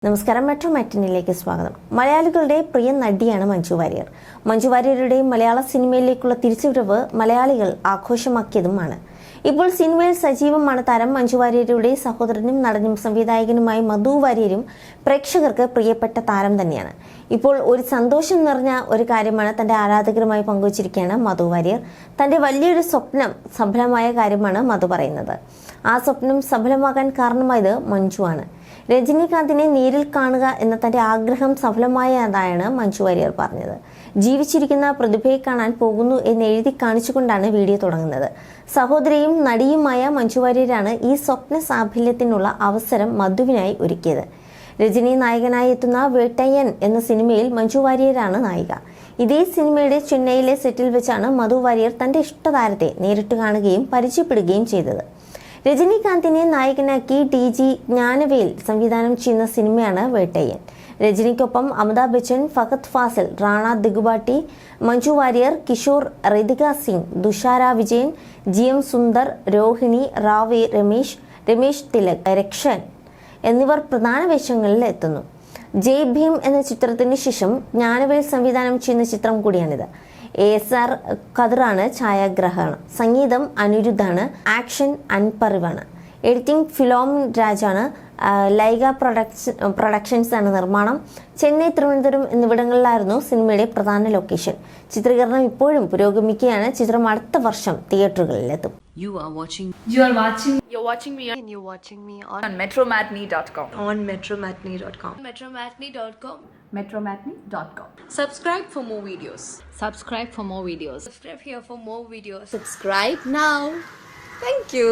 നമസ്കാരം. മെട്രോ മാറ്റിനിലേക്ക് സ്വാഗതം. മലയാളികളുടെ പ്രിയ നടിയാണ് മഞ്ജു വാര്യർ. മഞ്ജു വാര്യരുടെ മലയാള സിനിമയിലേക്കുള്ള തിരിച്ചുവരവ് മലയാളികൾ ആഘോഷമാക്കിയതുമാണ്. ഇപ്പോൾ സിനിമയിൽ സജീവമാണ് താരം. മഞ്ജു വാര്യരുടെ സഹോദരനും നടനും സംവിധായകനുമായ മധു വാര്യരും പ്രേക്ഷകർക്ക് പ്രിയപ്പെട്ട താരം തന്നെയാണ്. ഇപ്പോൾ ഒരു സന്തോഷം നിറഞ്ഞ ഒരു കാര്യമാണ് തന്റെ ആരാധകരുമായി പങ്കുവച്ചിരിക്കുകയാണ് മധു വാര്യർ. തന്റെ വലിയൊരു സ്വപ്നം സഫലമായ കാര്യമാണ് മധു പറയുന്നത്. ആ സ്വപ്നം സഫലമാകാൻ കാരണമായത് മഞ്ജു ആണ്. രജനീകാന്തിനെ നേരിൽ കാണുക എന്ന തന്റെ ആഗ്രഹം സഫലമായതായാണ് മഞ്ജു വാര്യർ പറഞ്ഞത്. ജീവിച്ചിരിക്കുന്ന പ്രതിഭയെ കാണാൻ പോകുന്നു എന്ന് എഴുതി കാണിച്ചുകൊണ്ടാണ് വീഡിയോ തുടങ്ങുന്നത്. സഹോദരിയും നടിയുമായ മഞ്ജു വാര്യരാണ് ഈ സ്വപ്ന സാഫല്യത്തിനുള്ള അവസരം മധുവിനായി ഒരുക്കിയത്. രജനി നായകനായി എത്തുന്ന വേട്ടയ്യൻ എന്ന സിനിമയിൽ മഞ്ജു വാര്യരാണ് നായിക. ഇതേ സിനിമയുടെ ചെന്നൈയിലെ സെറ്റിൽ വെച്ചാണ് മധു വാര്യർ തന്റെ ഇഷ്ടതാരത്തെ നേരിട്ട് കാണുകയും പരിചയപ്പെടുകയും ചെയ്തത്. രജനീകാന്തിനെ നായകനാക്കി DG ജ്ഞാനവേൽ സംവിധാനം ചെയ്യുന്ന സിനിമയാണ് വേട്ടയ്യൻ. രജനിക്കൊപ്പം അമിതാഭ് ബച്ചൻ, ഫഹദ് ഫാസിൽ, റാണ ദിഗുബാട്ടി, മഞ്ജു വാര്യർ, കിഷോർ, ഋതിക സിംഗ്, തുഷാര വിജയൻ, GM സുന്ദർ, രോഹിണി, റാവി, രമേശ് തിലക്, രക്ഷൻ എന്നിവർ പ്രധാന വേഷങ്ങളിൽ എത്തുന്നു. ജയ് ഭീം എന്ന ചിത്രത്തിന് ശേഷം ജ്ഞാനവേൽ സംവിധാനം ചെയ്യുന്ന ചിത്രം കൂടിയാണിത്. ASR ഖദറാണ് ഛായാഗ്രഹണം. സംഗീതം അനിരുദ്ധാണ്. ആക്ഷൻ അൻപറിവാണ്. എഡിറ്റിംഗ് ഫിലോം രാജാണ്. ലൈഗ പ്രൊഡക്ഷൻസ് ആണ് നിർമ്മാണം. ചെന്നൈ, തിരുവനന്തപുരം എന്നിവിടങ്ങളിലായിരുന്നു സിനിമയുടെ പ്രധാന ലൊക്കേഷൻ. ചിത്രീകരണം ഇപ്പോഴും പുരോഗമിക്കുകയാണ്. ചിത്രം അടുത്ത വർഷം തിയേറ്ററുകളിലെത്തും. You're watching me on metromatney.com. metromatney.com. Subscribe for more videos. Subscribe for more videos. Subscribe here for more videos. Subscribe now. Thank you.